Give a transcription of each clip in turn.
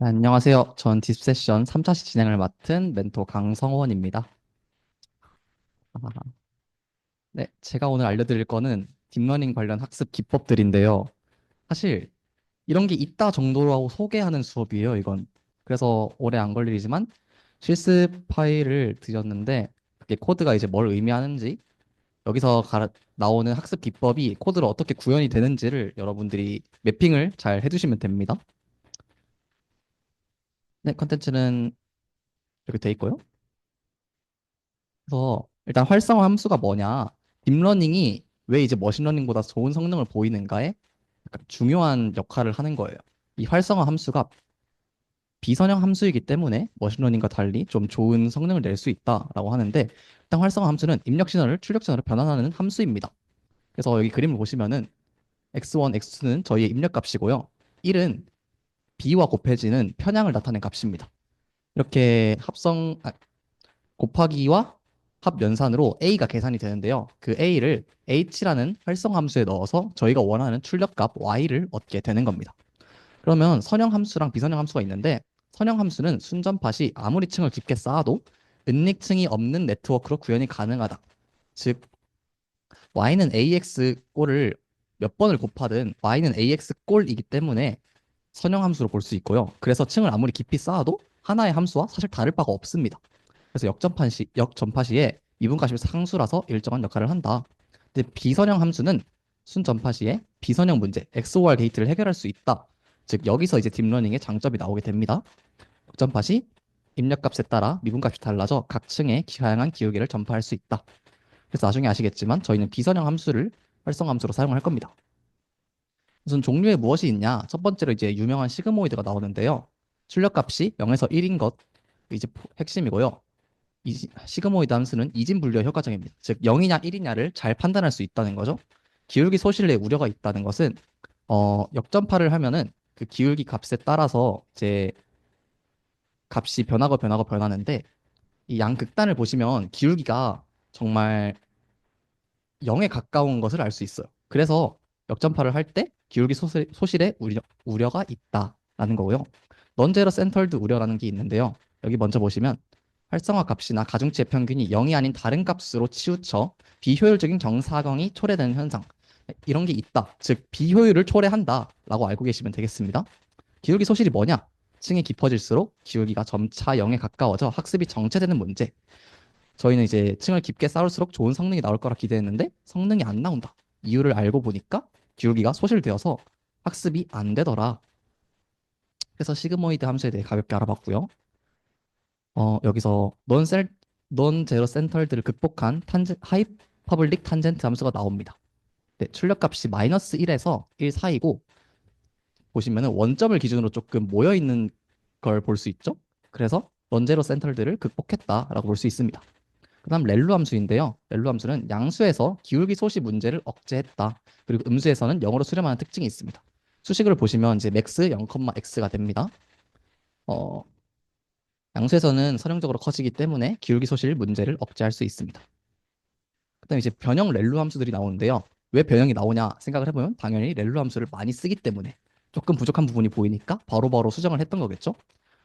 네, 안녕하세요. 전 딥세션 3차시 진행을 맡은 멘토 강성원입니다. 아, 네, 제가 오늘 알려드릴 거는 딥러닝 관련 학습 기법들인데요. 사실 이런 게 있다 정도로 소개하는 수업이에요, 이건. 그래서 오래 안 걸리지만 실습 파일을 드렸는데 그게 코드가 이제 뭘 의미하는지 여기서 나오는 학습 기법이 코드로 어떻게 구현이 되는지를 여러분들이 매핑을 잘 해두시면 됩니다. 네, 컨텐츠는 이렇게 돼 있고요. 그래서 일단 활성화 함수가 뭐냐? 딥러닝이 왜 이제 머신러닝보다 좋은 성능을 보이는가에 약간 중요한 역할을 하는 거예요. 이 활성화 함수가 비선형 함수이기 때문에 머신러닝과 달리 좀 좋은 성능을 낼 수 있다라고 하는데 일단 활성화 함수는 입력 신호를 출력 신호로 변환하는 함수입니다. 그래서 여기 그림을 보시면은 x1, x2는 저희의 입력 값이고요. 1은 b와 곱해지는 편향을 나타낸 값입니다. 이렇게 곱하기와 합연산으로 A가 계산이 되는데요. 그 A를 H라는 활성 함수에 넣어서 저희가 원하는 출력값 Y를 얻게 되는 겁니다. 그러면 선형 함수랑 비선형 함수가 있는데 선형 함수는 순전팟이 아무리 층을 깊게 쌓아도 은닉층이 없는 네트워크로 구현이 가능하다. 즉 Y는 AX 꼴을 몇 번을 곱하든 Y는 AX 꼴이기 때문에 선형 함수로 볼 수 있고요. 그래서 층을 아무리 깊이 쌓아도 하나의 함수와 사실 다를 바가 없습니다. 그래서 역전파 시에 미분가심이 상수라서 일정한 역할을 한다. 근데 비선형 함수는 순전파 시에 비선형 문제, XOR 게이트를 해결할 수 있다. 즉 여기서 이제 딥러닝의 장점이 나오게 됩니다. 역전파 시 입력값에 따라 미분값이 달라져 각 층에 다양한 기울기를 전파할 수 있다. 그래서 나중에 아시겠지만 저희는 비선형 함수를 활성 함수로 사용할 겁니다. 무슨 종류에 무엇이 있냐? 첫 번째로 이제 유명한 시그모이드가 나오는데요. 출력값이 0에서 1인 것 이제 핵심이고요. 시그모이드 함수는 이진 분류 효과적입니다. 즉 0이냐 1이냐를 잘 판단할 수 있다는 거죠. 기울기 소실에 우려가 있다는 것은 역전파를 하면은 그 기울기 값에 따라서 이제 값이 변하고 변하는데 이 양극단을 보시면 기울기가 정말 0에 가까운 것을 알 수 있어요. 그래서 역전파를 할 때 기울기 소실에 우려가 있다라는 거고요. 넌제로 센터드 우려라는 게 있는데요. 여기 먼저 보시면 활성화 값이나 가중치의 평균이 0이 아닌 다른 값으로 치우쳐 비효율적인 정사광이 초래되는 현상. 이런 게 있다. 즉 비효율을 초래한다라고 알고 계시면 되겠습니다. 기울기 소실이 뭐냐? 층이 깊어질수록 기울기가 점차 0에 가까워져 학습이 정체되는 문제. 저희는 이제 층을 깊게 쌓을수록 좋은 성능이 나올 거라 기대했는데 성능이 안 나온다. 이유를 알고 보니까 기울기가 소실되어서 학습이 안 되더라. 그래서 시그모이드 함수에 대해 가볍게 알아봤고요. 여기서 넌 제로 센터들을 극복한 하이 퍼블릭 탄젠트 함수가 나옵니다. 네, 출력값이 마이너스 1에서 1 사이고 보시면은 원점을 기준으로 조금 모여 있는 걸 볼 수 있죠. 그래서 넌 제로 센터들을 극복했다라고 볼 수 있습니다. 그다음 렐루 함수인데요. 렐루 함수는 양수에서 기울기 소시 문제를 억제했다. 그리고 음수에서는 0으로 수렴하는 특징이 있습니다. 수식을 보시면 이제 맥스 0, x가 됩니다. 어, 양수에서는 선형적으로 커지기 때문에 기울기 소실 문제를 억제할 수 있습니다. 그다음 이제 변형 렐루 함수들이 나오는데요. 왜 변형이 나오냐 생각을 해보면 당연히 렐루 함수를 많이 쓰기 때문에 조금 부족한 부분이 보이니까 바로바로 수정을 했던 거겠죠.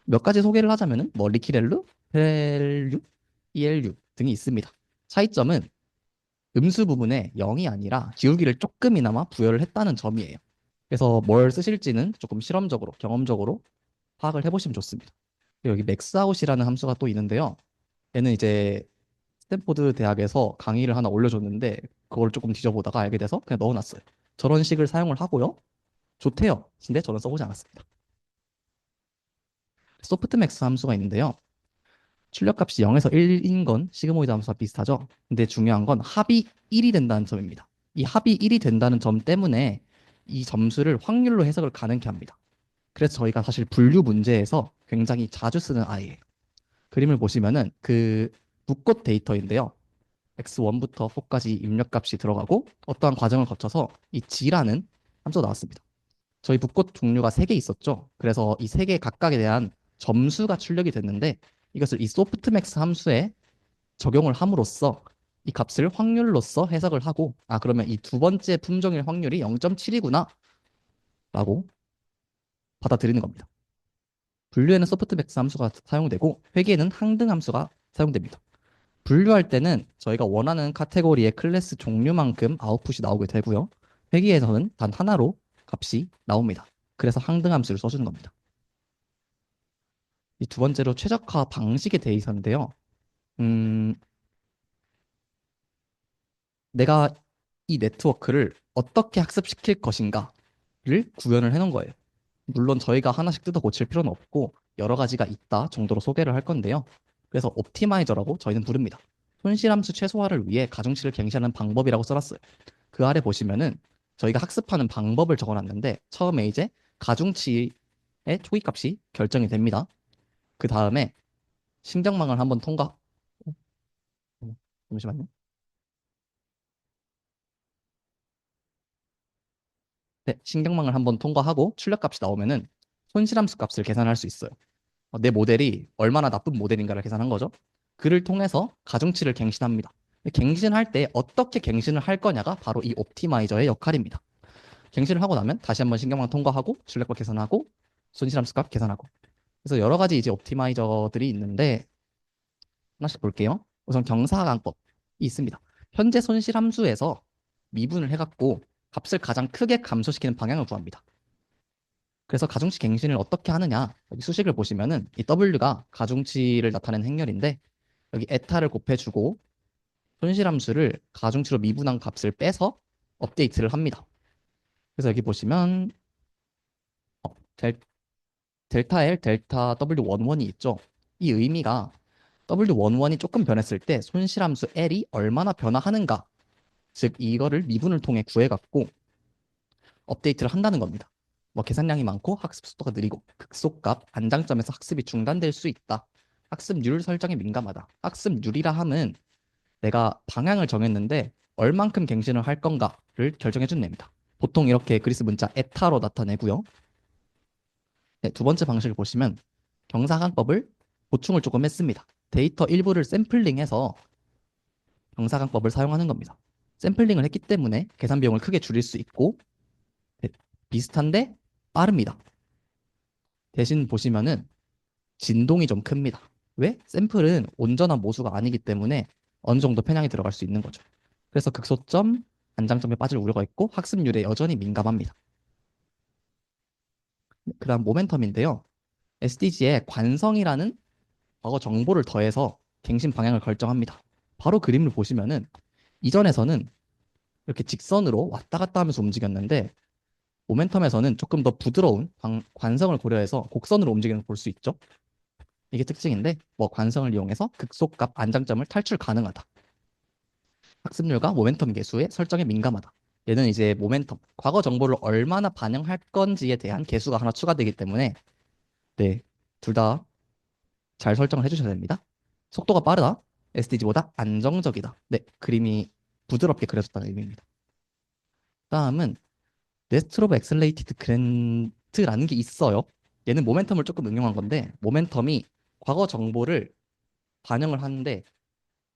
몇 가지 소개를 하자면은 뭐 리키렐루, 페렐류, ELU 등이 있습니다. 차이점은 음수 부분에 0이 아니라 기울기를 조금이나마 부여를 했다는 점이에요. 그래서 뭘 쓰실지는 조금 실험적으로, 경험적으로 파악을 해보시면 좋습니다. 여기 맥스아웃이라는 함수가 또 있는데요. 얘는 이제 스탠포드 대학에서 강의를 하나 올려줬는데 그걸 조금 뒤져보다가 알게 돼서 그냥 넣어놨어요. 저런 식을 사용을 하고요. 좋대요. 근데 저는 써보지 않았습니다. 소프트맥스 함수가 있는데요. 출력값이 0에서 1인 건 시그모이드 함수와 비슷하죠. 근데 중요한 건 합이 1이 된다는 점입니다. 이 합이 1이 된다는 점 때문에 이 점수를 확률로 해석을 가능케 합니다. 그래서 저희가 사실 분류 문제에서 굉장히 자주 쓰는 아이예요. 그림을 보시면은 그 붓꽃 데이터인데요. x1부터 4까지 입력값이 들어가고 어떠한 과정을 거쳐서 이 g라는 함수가 나왔습니다. 저희 붓꽃 종류가 3개 있었죠. 그래서 이 3개 각각에 대한 점수가 출력이 됐는데 이것을 이 소프트맥스 함수에 적용을 함으로써 이 값을 확률로서 해석을 하고 아 그러면 이 두 번째 품종일 확률이 0.7이구나 라고 받아들이는 겁니다. 분류에는 소프트맥스 함수가 사용되고 회계에는 항등 함수가 사용됩니다. 분류할 때는 저희가 원하는 카테고리의 클래스 종류만큼 아웃풋이 나오게 되고요. 회계에서는 단 하나로 값이 나옵니다. 그래서 항등 함수를 써주는 겁니다. 이 두 번째로 최적화 방식에 대해서인데요. 음, 내가 이 네트워크를 어떻게 학습시킬 것인가를 구현을 해놓은 거예요. 물론 저희가 하나씩 뜯어 고칠 필요는 없고 여러 가지가 있다 정도로 소개를 할 건데요. 그래서 옵티마이저라고 저희는 부릅니다. 손실함수 최소화를 위해 가중치를 갱신하는 방법이라고 써놨어요. 그 아래 보시면은 저희가 학습하는 방법을 적어놨는데 처음에 이제 가중치의 초기값이 결정이 됩니다. 그 다음에 신경망을 한번 잠시만요. 네, 신경망을 한번 통과하고 출력값이 나오면은 손실함수 값을 계산할 수 있어요. 내 모델이 얼마나 나쁜 모델인가를 계산한 거죠. 그를 통해서 가중치를 갱신합니다. 갱신할 때 어떻게 갱신을 할 거냐가 바로 이 옵티마이저의 역할입니다. 갱신을 하고 나면 다시 한번 신경망 통과하고 출력값 계산하고 손실함수 값 계산하고. 그래서 여러 가지 이제 옵티마이저들이 있는데 하나씩 볼게요. 우선 경사강법이 있습니다. 현재 손실함수에서 미분을 해갖고 값을 가장 크게 감소시키는 방향을 구합니다. 그래서 가중치 갱신을 어떻게 하느냐? 여기 수식을 보시면은 이 W가 가중치를 나타내는 행렬인데 여기 에타를 곱해주고 손실함수를 가중치로 미분한 값을 빼서 업데이트를 합니다. 그래서 여기 보시면 델, 델타 L, 델타 W11이 있죠. 이 의미가 W11이 조금 변했을 때 손실함수 L이 얼마나 변화하는가, 즉 이거를 미분을 통해 구해갖고 업데이트를 한다는 겁니다. 뭐 계산량이 많고 학습 속도가 느리고 극소값 안장점에서 학습이 중단될 수 있다. 학습률 설정에 민감하다. 학습률이라 함은 내가 방향을 정했는데 얼만큼 갱신을 할 건가를 결정해 준 냅니다. 보통 이렇게 그리스 문자 에타로 나타내고요. 네, 두 번째 방식을 보시면 경사강법을 보충을 조금 했습니다. 데이터 일부를 샘플링해서 경사강법을 사용하는 겁니다. 샘플링을 했기 때문에 계산 비용을 크게 줄일 수 있고 네, 비슷한데 빠릅니다. 대신 보시면은 진동이 좀 큽니다. 왜? 샘플은 온전한 모수가 아니기 때문에 어느 정도 편향이 들어갈 수 있는 거죠. 그래서 극소점, 안장점에 빠질 우려가 있고 학습률에 여전히 민감합니다. 그다음 모멘텀인데요. SDG에 관성이라는 과거 정보를 더해서 갱신 방향을 결정합니다. 바로 그림을 보시면은 이전에서는 이렇게 직선으로 왔다 갔다 하면서 움직였는데 모멘텀에서는 조금 더 부드러운 관성을 고려해서 곡선으로 움직이는 걸 볼 수 있죠. 이게 특징인데 뭐 관성을 이용해서 극소값 안장점을 탈출 가능하다. 학습률과 모멘텀 계수의 설정에 민감하다. 얘는 이제 모멘텀, 과거 정보를 얼마나 반영할 건지에 대한 계수가 하나 추가되기 때문에 네, 둘 다 잘 설정을 해주셔야 됩니다. 속도가 빠르다. SDG보다 안정적이다. 네, 그림이 부드럽게 그려졌다는 의미입니다. 다음은 네스트로브 엑셀레이티드 그랜트라는 게 있어요. 얘는 모멘텀을 조금 응용한 건데 모멘텀이 과거 정보를 반영을 하는데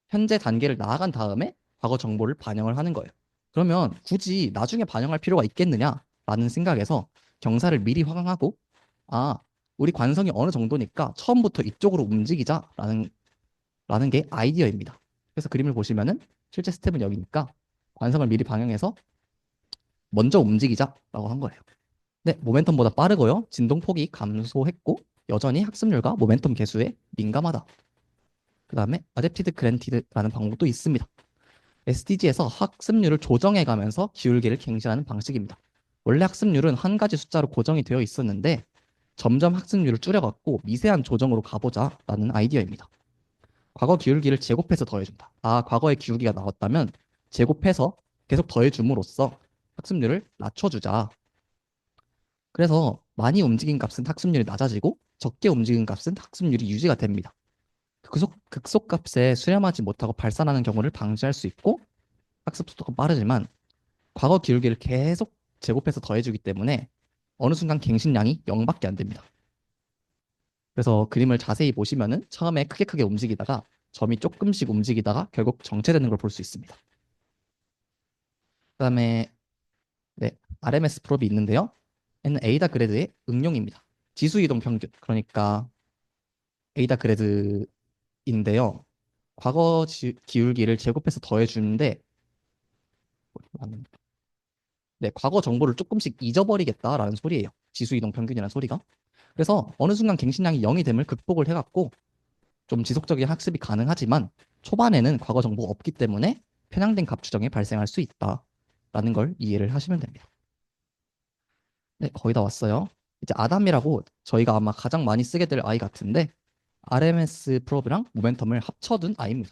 현재 단계를 나아간 다음에 과거 정보를 반영을 하는 거예요. 그러면 굳이 나중에 반영할 필요가 있겠느냐라는 생각에서 경사를 미리 확인하고 아, 우리 관성이 어느 정도니까 처음부터 이쪽으로 움직이자라는 게 아이디어입니다. 그래서 그림을 보시면은 실제 스텝은 여기니까 관성을 미리 반영해서 먼저 움직이자라고 한 거예요. 네, 모멘텀보다 빠르고요. 진동폭이 감소했고 여전히 학습률과 모멘텀 계수에 민감하다. 그 다음에 어댑티드 그랜티드라는 방법도 있습니다. SDG에서 학습률을 조정해 가면서 기울기를 갱신하는 방식입니다. 원래 학습률은 한 가지 숫자로 고정이 되어 있었는데 점점 학습률을 줄여갖고 미세한 조정으로 가보자라는 아이디어입니다. 과거 기울기를 제곱해서 더해준다. 아, 과거의 기울기가 나왔다면 제곱해서 계속 더해줌으로써 학습률을 낮춰주자. 그래서 많이 움직인 값은 학습률이 낮아지고 적게 움직인 값은 학습률이 유지가 됩니다. 극소값에 수렴하지 못하고 발산하는 경우를 방지할 수 있고 학습 속도가 빠르지만 과거 기울기를 계속 제곱해서 더해주기 때문에 어느 순간 갱신량이 0밖에 안 됩니다. 그래서 그림을 자세히 보시면은 처음에 크게 움직이다가 점이 조금씩 움직이다가 결국 정체되는 걸 볼 수 있습니다. 그다음에 네, RMS 프롭이 있는데요. 얘는 에이다 그래드의 응용입니다. 지수 이동 평균, 그러니까 에이다 그레드인데요. 기울기를 제곱해서 더해주는데, 네, 과거 정보를 조금씩 잊어버리겠다라는 소리예요. 지수 이동 평균이라는 소리가. 그래서 어느 순간 갱신량이 0이 됨을 극복을 해갖고 좀 지속적인 학습이 가능하지만 초반에는 과거 정보가 없기 때문에 편향된 값 추정이 발생할 수 있다라는 걸 이해를 하시면 됩니다. 네, 거의 다 왔어요. 이제 아담이라고 저희가 아마 가장 많이 쓰게 될 아이 같은데 RMS 프로브랑 모멘텀을 합쳐둔 아이입니다.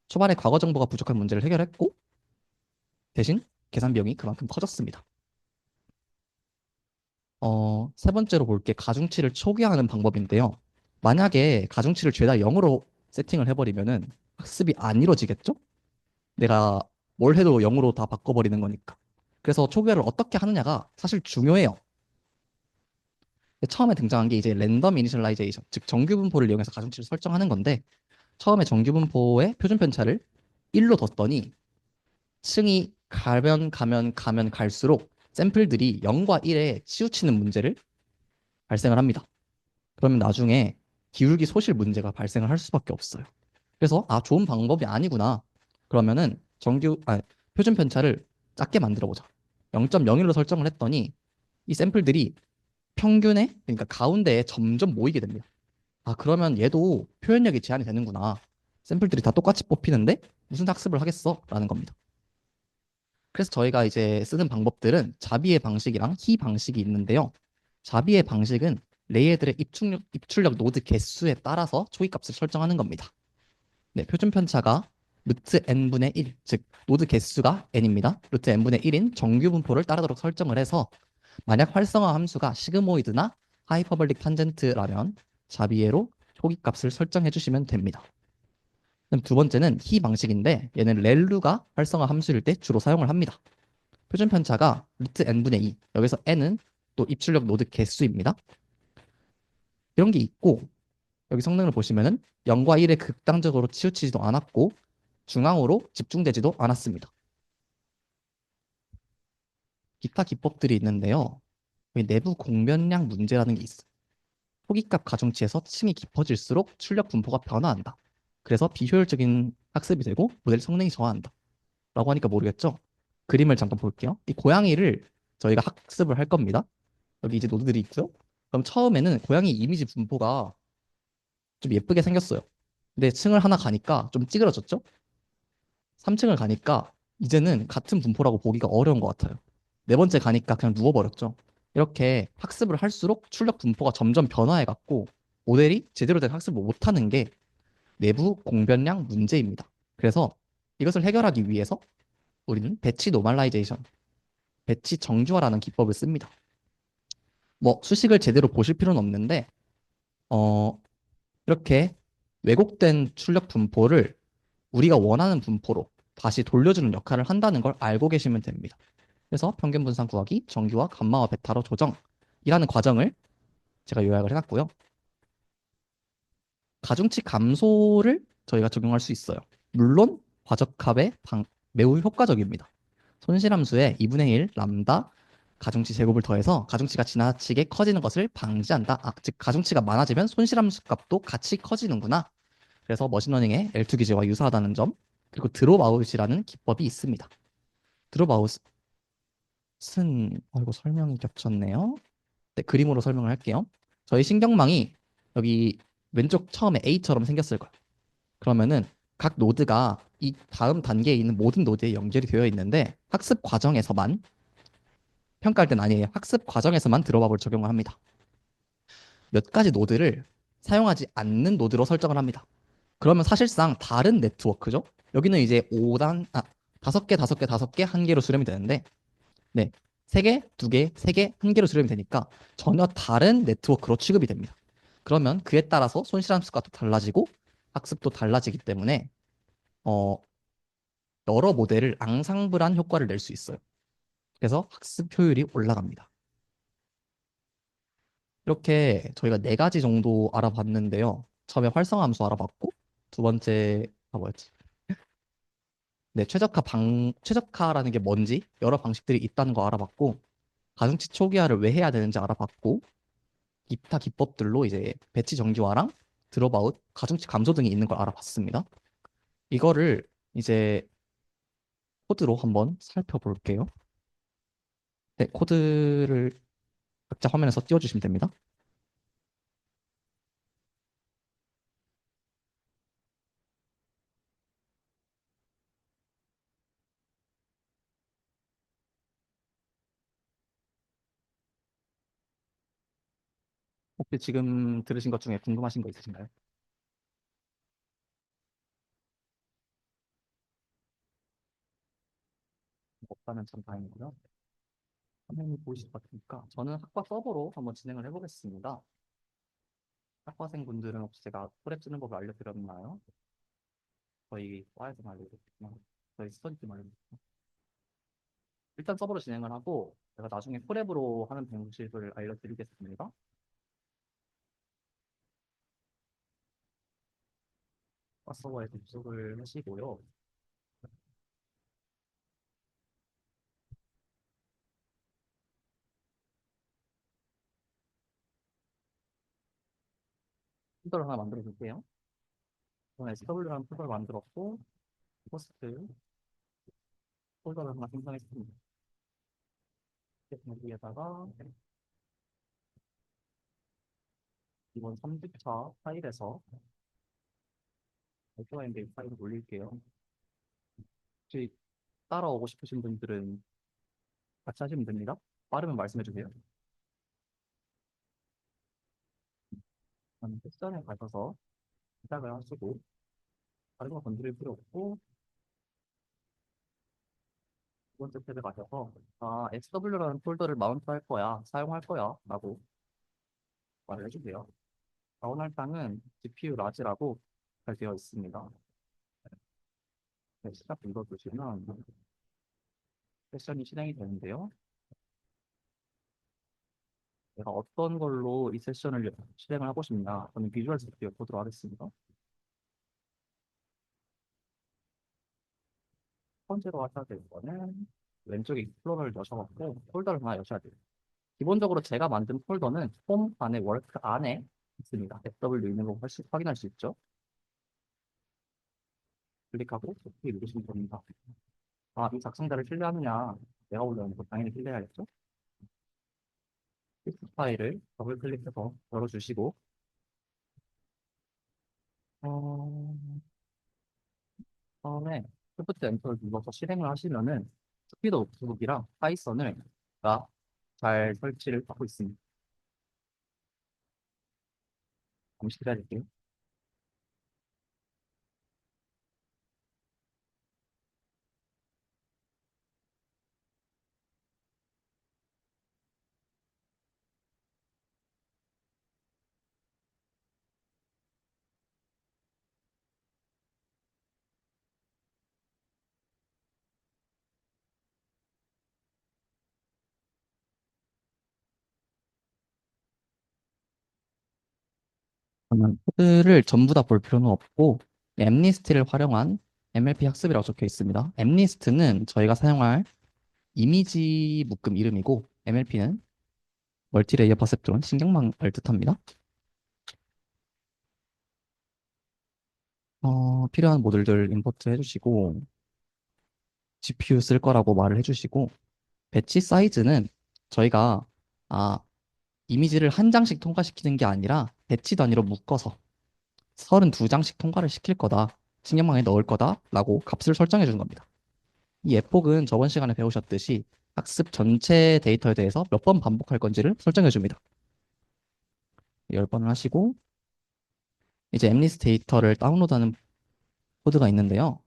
초반에 과거 정보가 부족한 문제를 해결했고 대신 계산 비용이 그만큼 커졌습니다. 세 번째로 볼 게 가중치를 초기화하는 방법인데요. 만약에 가중치를 죄다 0으로 세팅을 해버리면은 학습이 안 이루어지겠죠? 내가 뭘 해도 0으로 다 바꿔버리는 거니까. 그래서 초기화를 어떻게 하느냐가 사실 중요해요. 처음에 등장한 게 이제 랜덤 이니셜라이제이션, 즉 정규 분포를 이용해서 가중치를 설정하는 건데 처음에 정규 분포의 표준 편차를 1로 뒀더니 층이 가면 갈수록 샘플들이 0과 1에 치우치는 문제를 발생을 합니다. 그러면 나중에 기울기 소실 문제가 발생을 할 수밖에 없어요. 그래서 좋은 방법이 아니구나. 그러면은 표준 편차를 작게 만들어 보자. 0.01로 설정을 했더니 이 샘플들이 평균에 그러니까 가운데에 점점 모이게 됩니다. 그러면 얘도 표현력이 제한이 되는구나. 샘플들이 다 똑같이 뽑히는데 무슨 학습을 하겠어? 라는 겁니다. 그래서 저희가 이제 쓰는 방법들은 자비의 방식이랑 히 방식이 있는데요. 자비의 방식은 레이어들의 입출력 노드 개수에 따라서 초기값을 설정하는 겁니다. 네, 표준 편차가 루트 n분의 1, 즉 노드 개수가 n입니다. 루트 n분의 1인 정규 분포를 따르도록 설정을 해서 만약 활성화 함수가 시그모이드나 하이퍼볼릭 탄젠트라면 자비에로 초기값을 설정해 주시면 됩니다. 그럼 두 번째는 히 방식인데 얘는 렐루가 활성화 함수일 때 주로 사용을 합니다. 표준 편차가 루트 n분의 2, 여기서 n은 또 입출력 노드 개수입니다. 이런 게 있고 여기 성능을 보시면은 0과 1에 극단적으로 치우치지도 않았고 중앙으로 집중되지도 않았습니다. 기타 기법들이 있는데요. 여기 내부 공변량 문제라는 게 있어요. 초기값 가중치에서 층이 깊어질수록 출력 분포가 변화한다. 그래서 비효율적인 학습이 되고 모델 성능이 저하한다. 라고 하니까 모르겠죠? 그림을 잠깐 볼게요. 이 고양이를 저희가 학습을 할 겁니다. 여기 이제 노드들이 있고요. 그럼 처음에는 고양이 이미지 분포가 좀 예쁘게 생겼어요. 근데 층을 하나 가니까 좀 찌그러졌죠? 3층을 가니까 이제는 같은 분포라고 보기가 어려운 것 같아요. 네 번째 가니까 그냥 누워버렸죠. 이렇게 학습을 할수록 출력 분포가 점점 변화해갖고 모델이 제대로 된 학습을 못하는 게 내부 공변량 문제입니다. 그래서 이것을 해결하기 위해서 우리는 배치 노멀라이제이션, 배치 정주화라는 기법을 씁니다. 뭐 수식을 제대로 보실 필요는 없는데 어, 이렇게 왜곡된 출력 분포를 우리가 원하는 분포로 다시 돌려주는 역할을 한다는 걸 알고 계시면 됩니다. 그래서 평균 분산 구하기, 정규화, 감마와 베타로 조정이라는 과정을 제가 요약을 해놨고요. 가중치 감소를 저희가 적용할 수 있어요. 물론 과적합에 매우 효과적입니다. 손실함수에 2분의 1 람다 가중치 제곱을 더해서 가중치가 지나치게 커지는 것을 방지한다. 즉 가중치가 많아지면 손실함수 값도 같이 커지는구나. 그래서 머신러닝의 L2 기제와 유사하다는 점, 그리고 드롭아웃이라는 기법이 있습니다. 드롭아웃은 이거 설명이 겹쳤네요. 네, 그림으로 설명을 할게요. 저희 신경망이 여기 왼쪽 처음에 A처럼 생겼을 거예요. 그러면은 각 노드가 이 다음 단계에 있는 모든 노드에 연결이 되어 있는데 학습 과정에서만 평가할 땐 아니에요. 학습 과정에서만 드롭아웃을 적용을 합니다. 몇 가지 노드를 사용하지 않는 노드로 설정을 합니다. 그러면 사실상 다른 네트워크죠. 여기는 이제 5개, 5개, 5개, 1개로 수렴이 되는데 네, 3개, 2개, 3개, 1개로 수렴이 되니까 전혀 다른 네트워크로 취급이 됩니다. 그러면 그에 따라서 손실함수가 또 달라지고 학습도 달라지기 때문에 어, 여러 모델을 앙상블한 효과를 낼 수 있어요. 그래서 학습 효율이 올라갑니다. 이렇게 저희가 4가지 정도 알아봤는데요. 처음에 활성함수 알아봤고 두 번째가 뭐였지? 네, 최적화라는 게 뭔지 여러 방식들이 있다는 거 알아봤고 가중치 초기화를 왜 해야 되는지 알아봤고 기타 기법들로 이제 배치 정기화랑 드롭아웃, 가중치 감소 등이 있는 걸 알아봤습니다. 이거를 이제 코드로 한번 살펴볼게요. 네, 코드를 각자 화면에서 띄워주시면 됩니다. 혹시 지금 들으신 것 중에 궁금하신 거 있으신가요? 없다면 참 다행이고요. 화면이 보이실 것 같으니까 저는 학과 서버로 한번 진행을 해보겠습니다. 학과생분들은 혹시 제가 프랩 쓰는 법을 알려드렸나요? 저희 과에서 알려드렸구나. 저희 스터디팀 알려드렸구나. 일단 서버로 진행을 하고 제가 나중에 프랩으로 하는 방식을 알려드리겠습니다. 학과 서버에 접속을 하시고요. 폴더를 하나 만들어 줄게요. 저는 SW라는 폴더를 만들었고 포스트 폴더를 하나 생성했습니다. 여기에다가 이번 3주차 파일에서 발표하는 파일을 올릴게요. 혹시 따라오고 싶으신 분들은 같이 하시면 됩니다. 빠르면 말씀해 주세요. 섹션에 가셔서 시작을 하시고 다른 거 건드릴 필요 없고 두 번째 탭에 가셔서 XW라는 폴더를 마운트 할 거야, 사용할 거야 라고 말을 해주세요. 자원 할당은 GPU 라지라고 잘 되어 있습니다. 네, 시작 눌러주시면 세션이 실행이 되는데요. 내가 어떤 걸로 이 세션을 실행을 하고 싶냐? 저는 비주얼 스튜디오 보도록 하겠습니다. 첫 번째로 하셔야 될 거는 왼쪽에 익스플로러를 여셔갖고 폴더를 하나 여셔야 돼요. 기본적으로 제가 만든 폴더는 홈 안에 워크 안에 있습니다. FW 있는 거 확인할 수 있죠. 클릭하고 오케이 누르시면 됩니다. 이 작성자를 신뢰하느냐? 내가 올려놓은 거 당연히 신뢰해야겠죠. 텍스트 파일을 더블 클릭해서 열어주시고 어, 처음에 Shift 엔터를 눌러서 실행을 하시면은 스피드 노트북이랑 파이썬을 다 잘 설치를 하고 있습니다. 잠시 기다릴게요. 저는 코드를 전부 다 볼 필요는 없고 엠니스트를 활용한 MLP 학습이라고 적혀 있습니다. 엠니스트는 저희가 사용할 이미지 묶음 이름이고 MLP는 멀티레이어 퍼셉트론 신경망을 뜻합니다. 필요한 모듈들 임포트 해주시고 GPU 쓸 거라고 말을 해주시고 배치 사이즈는 저희가 아, 이미지를 한 장씩 통과시키는 게 아니라 배치 단위로 묶어서 32장씩 통과를 시킬 거다. 신경망에 넣을 거다라고 값을 설정해 주는 겁니다. 이 에폭은 저번 시간에 배우셨듯이 학습 전체 데이터에 대해서 몇 번 반복할 건지를 설정해 줍니다. 10번을 하시고 이제 엠리스 데이터를 다운로드하는 코드가 있는데요.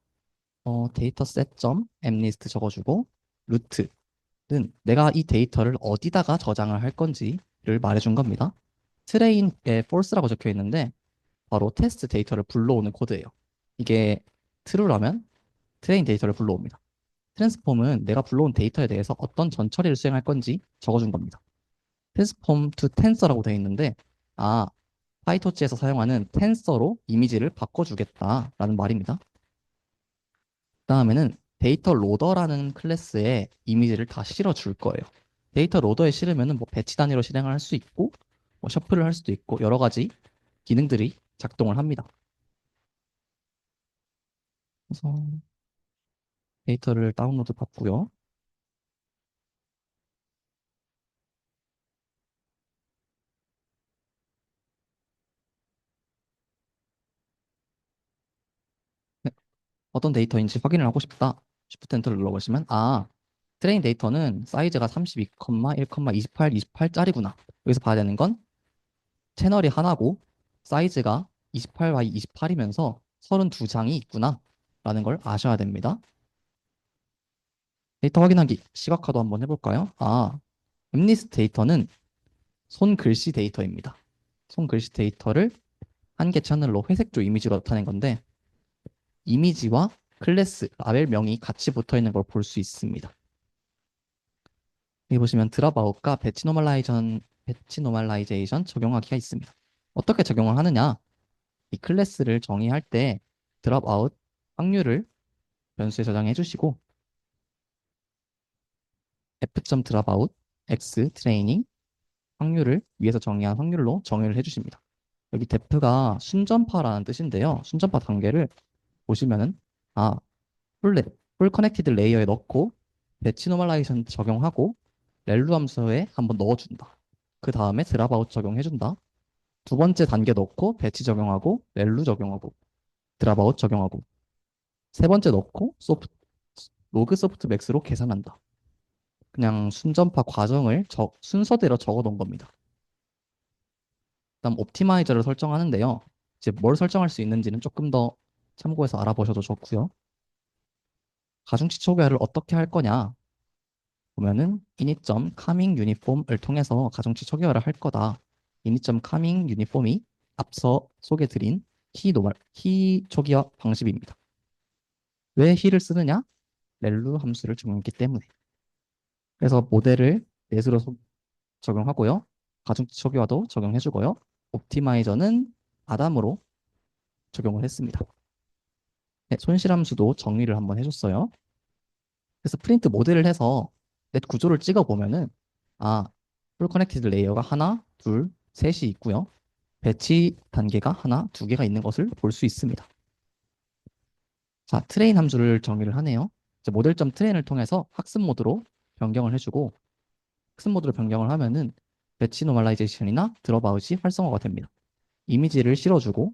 데이터 set.mlist 적어주고 루트는 내가 이 데이터를 어디다가 저장을 할 건지를 말해준 겁니다. 트레인에 false라고 적혀 있는데 바로 테스트 데이터를 불러오는 코드예요. 이게 true라면 트레인 데이터를 불러옵니다. 트랜스폼은 내가 불러온 데이터에 대해서 어떤 전처리를 수행할 건지 적어준 겁니다. 트랜스폼 to tensor라고 되어 있는데 파이토치에서 사용하는 텐서로 이미지를 바꿔주겠다라는 말입니다. 다음에는 데이터 로더라는 클래스에 이미지를 다 실어줄 거예요. 데이터 로더에 실으면은 뭐 배치 단위로 실행을 할 수 있고 뭐 셔플을 할 수도 있고 여러 가지 기능들이 작동을 합니다. 그래서 데이터를 다운로드 받고요. 네, 어떤 데이터인지 확인을 하고 싶다. Shift 엔터를 눌러보시면 트레인 데이터는 사이즈가 32,1,28, 28짜리구나. 여기서 봐야 되는 건 채널이 하나고 사이즈가 28 x 28이면서 32장이 있구나 라는 걸 아셔야 됩니다. 데이터 확인하기 시각화도 한번 해볼까요? 엠리스트 데이터는 손글씨 데이터입니다. 손글씨 데이터를 한 개 채널로 회색조 이미지로 나타낸 건데 이미지와 클래스, 라벨명이 같이 붙어 있는 걸 볼 수 있습니다. 여기 보시면 드랍아웃과 배치 노멀라이제이션 적용하기가 있습니다. 어떻게 적용을 하느냐? 이 클래스를 정의할 때 드랍아웃 확률을 변수에 저장해 주시고 f.dropout x 트레이닝 확률을 위에서 정의한 확률로 정의를 해주십니다. 여기 def가 순전파라는 뜻인데요. 순전파 단계를 보시면은 아 풀 커넥티드 레이어에 넣고 배치 노멀라이제이션 적용하고 렐루 함수에 한번 넣어준다. 그 다음에 드랍아웃 적용해준다. 두 번째 단계 넣고 배치 적용하고 렐루 적용하고 드랍아웃 적용하고 세 번째 넣고 로그 소프트 맥스로 계산한다. 그냥 순전파 과정을 순서대로 적어 놓은 겁니다. 그다음 옵티마이저를 설정하는데요. 이제 뭘 설정할 수 있는지는 조금 더 참고해서 알아보셔도 좋고요. 가중치 초기화를 어떻게 할 거냐 보면은 init.coming uniform을 통해서 가중치 초기화를 할 거다. init.coming uniform이 앞서 소개드린 키 초기화 방식입니다. 왜 he를 쓰느냐? 렐루 함수를 적용했기 때문에. 그래서 모델을 넷으로 적용하고요. 가중치 초기화도 적용해주고요. 옵티마이저는 아담으로 적용을 했습니다. 네, 손실함수도 정리를 한번 해줬어요. 그래서 프린트 모델을 해서 넷 구조를 찍어보면은 풀 커넥티드 레이어가 하나, 둘, 셋이 있고요. 배치 단계가 하나, 두 개가 있는 것을 볼 수 있습니다. 자, 트레인 함수를 정의를 하네요. 이제 모델점 트레인을 통해서 학습 모드로 변경을 해주고 학습 모드로 변경을 하면은 배치 노멀라이제이션이나 드롭아웃이 활성화가 됩니다. 이미지를 실어주고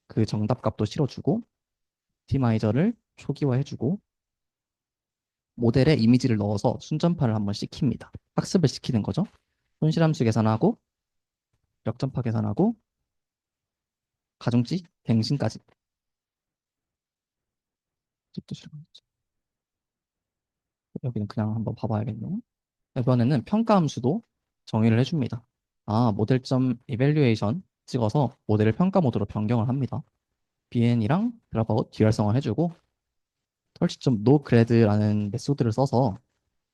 그 정답 값도 실어주고 옵티마이저를 초기화해주고 모델에 이미지를 넣어서 순전파를 한번 시킵니다. 학습을 시키는 거죠. 손실함수 계산하고 역전파 계산하고 가중치 갱신까지. 여기는 그냥 한번 봐봐야겠네요. 이번에는 평가 함수도 정의를 해줍니다. 모델점 이밸류에이션 찍어서 모델을 평가 모드로 변경을 합니다. BN이랑 드랍아웃 듀얼성을 해주고 설치점 노그레드라는 메소드를 써서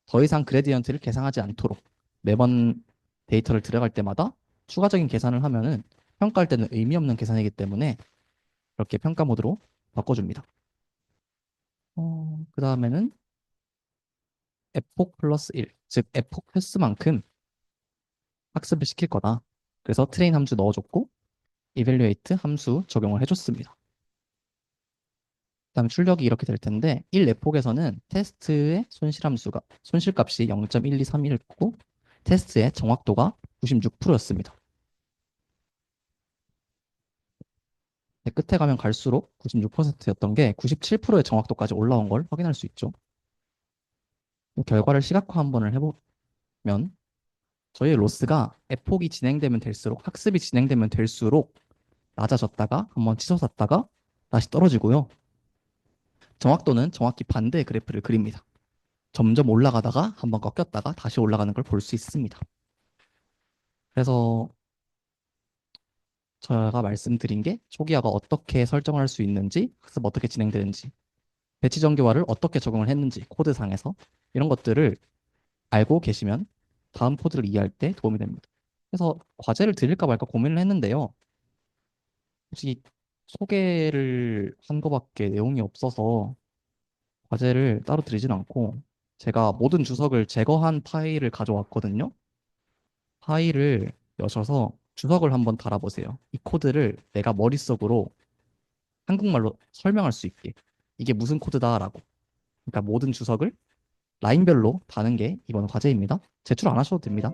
더 이상 그레디언트를 계산하지 않도록 매번 데이터를 들어갈 때마다 추가적인 계산을 하면은 평가할 때는 의미 없는 계산이기 때문에 이렇게 평가 모드로 바꿔줍니다. 그 다음에는 f폭 플러스 1, 즉 f폭 횟수만큼 학습을 시킬 거다. 그래서 트레인 함수 넣어줬고 evaluate 함수 적용을 해줬습니다. 그다음 출력이 이렇게 될 텐데 1 내폭에서는 테스트의 손실값이 0.1231고 테스트의 정확도가 96%였습니다. 끝에 가면 갈수록 96%였던 게 97%의 정확도까지 올라온 걸 확인할 수 있죠. 결과를 시각화 한번 해보면 저희의 로스가 에폭이 진행되면 될수록 학습이 진행되면 될수록 낮아졌다가 한번 치솟았다가 다시 떨어지고요. 정확도는 정확히 반대의 그래프를 그립니다. 점점 올라가다가 한번 꺾였다가 다시 올라가는 걸 볼 수 있습니다. 그래서 제가 말씀드린 게 초기화가 어떻게 설정할 수 있는지, 학습 어떻게 진행되는지, 배치 정교화를 어떻게 적용을 했는지 코드상에서 이런 것들을 알고 계시면 다음 코드를 이해할 때 도움이 됩니다. 그래서 과제를 드릴까 말까 고민을 했는데요. 솔직히 소개를 한 거밖에 내용이 없어서 과제를 따로 드리진 않고 제가 모든 주석을 제거한 파일을 가져왔거든요. 파일을 여셔서 주석을 한번 달아보세요. 이 코드를 내가 머릿속으로 한국말로 설명할 수 있게. 이게 무슨 코드다라고. 그러니까 모든 주석을 라인별로 다는 게 이번 과제입니다. 제출 안 하셔도 됩니다.